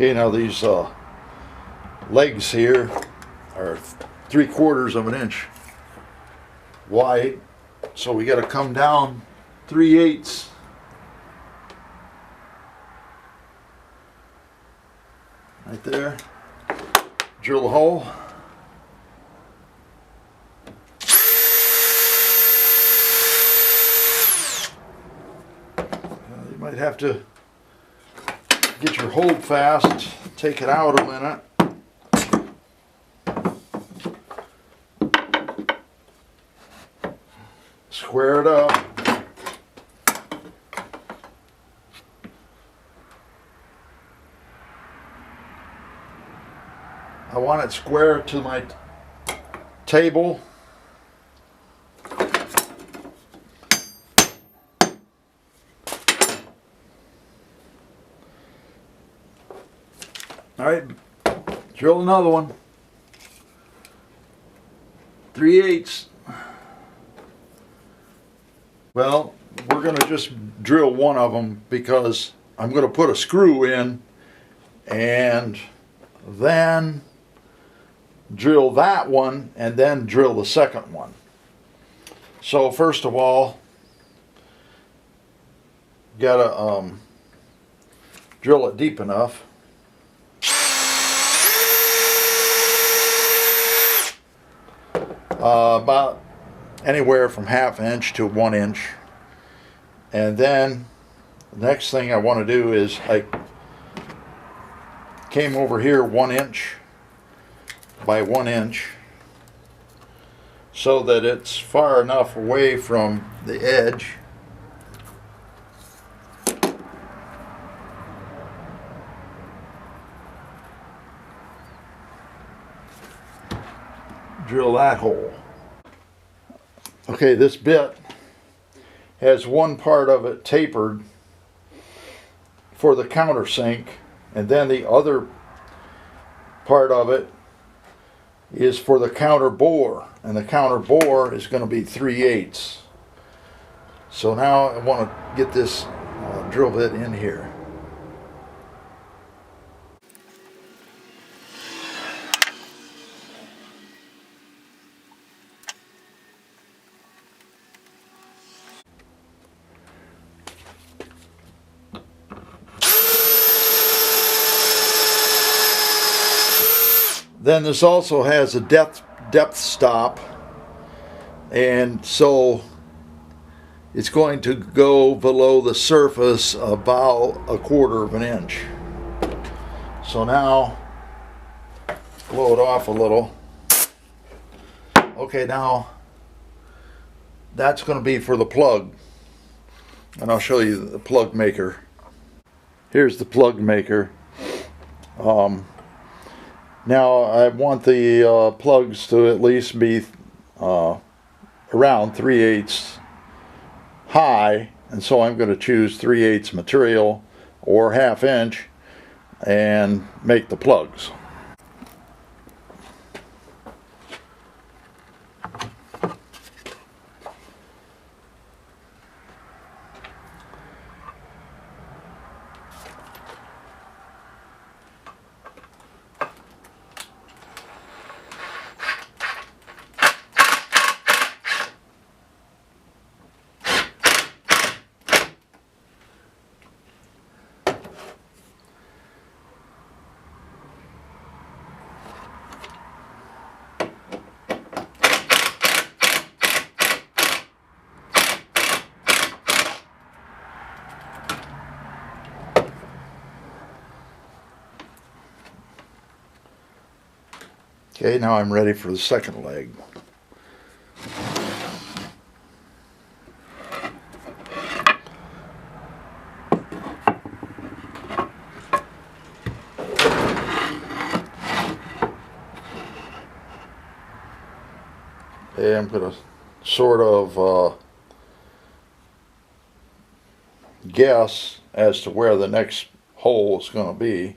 Okay, now these legs here are 3/4 of an inch wide, so we got to come down 3/8 right there, drill a hole. You might have to get your hold fast, take it out a minute. Square it up. I want it square to my table. All right, drill another one. 3/8. Well, we're going to just drill one of them because I'm going to put a screw in and then drill that one and then drill the second one. So first of all, gotta drill it deep enough. About anywhere from 1/2 inch to 1 inch. And then the next thing I want to do is I came over here 1 inch by 1 inch so that it's far enough away from the edge. Drill that hole. Okay, this bit has one part of it tapered for the countersink, and then the other part of it is for the counter bore, and the counter bore is going to be 3/8. So now I want to get this drill bit in here. Then this also has a depth stop, and so it's going to go below the surface about 1/4 of an inch. So now blow it off a little. Okay, now that's going to be for the plug, and I'll show you the plug maker. Here's the plug maker. Now I want the plugs to at least be around 3/8 high, and so I'm going to choose 3/8 material or 1/2 inch and make the plugs. Okay, now I'm ready for the second leg. Okay, I'm going to sort of guess as to where the next hole is going to be.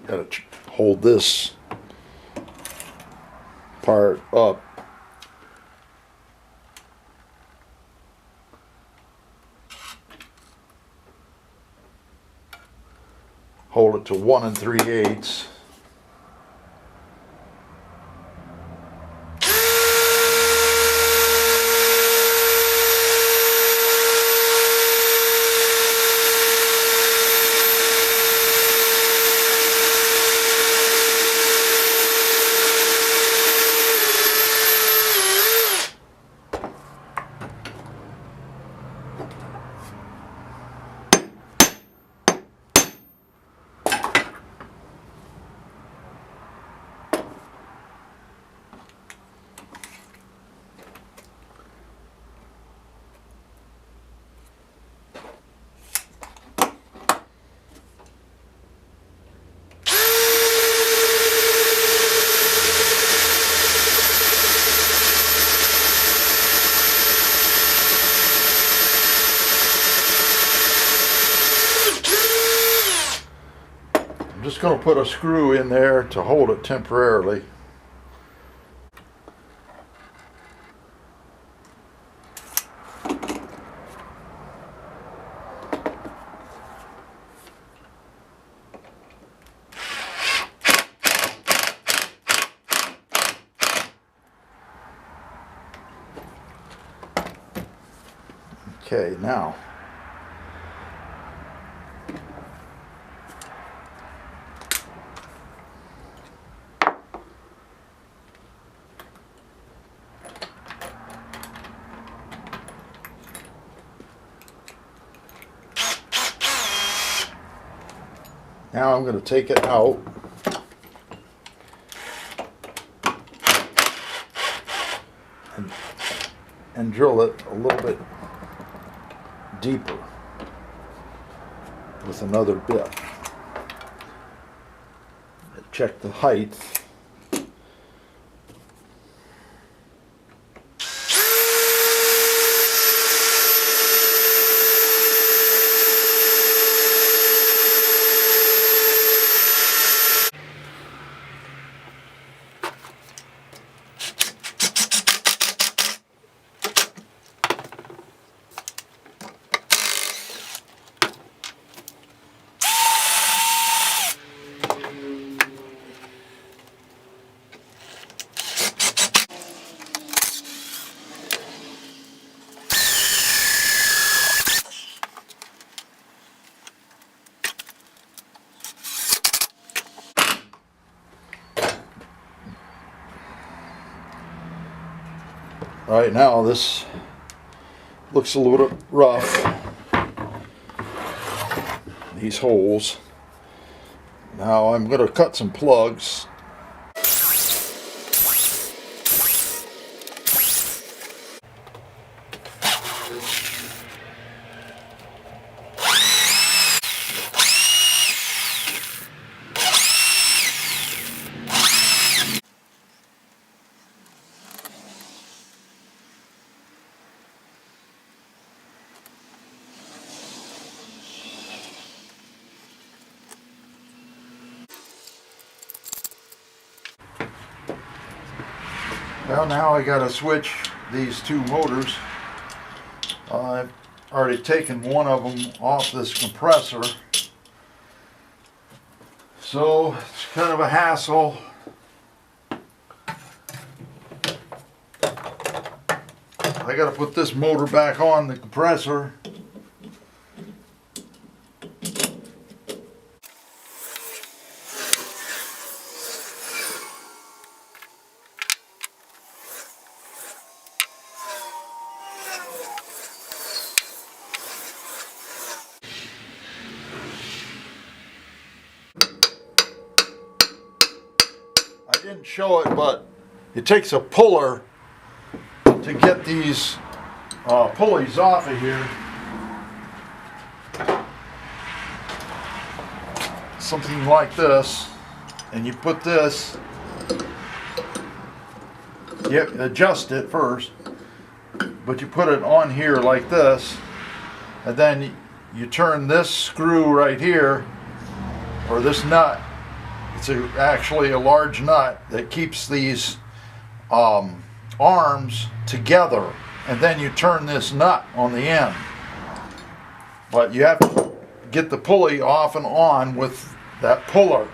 Got to hold this part up. hold it to 1 3/8. I'm just going to put a screw in there to hold it temporarily. Okay, now I'm going to take it out and drill it a little bit deeper with another bit. Check the height. All right, now this looks a little rough, these holes. Now I'm going to cut some plugs. Well, now I got to switch these two motors. I've already taken one of them off this compressor, so it's kind of a hassle. I got to put this motor back on the compressor. I didn't show it, but it takes a puller to get these pulleys off of here. Something like this, and you put this, you adjust it first, but you put it on here like this, and then you turn this screw right here, or this nut. It's actually a large nut that keeps these arms together, and then you turn this nut on the end. But you have to get the pulley off and on with that puller.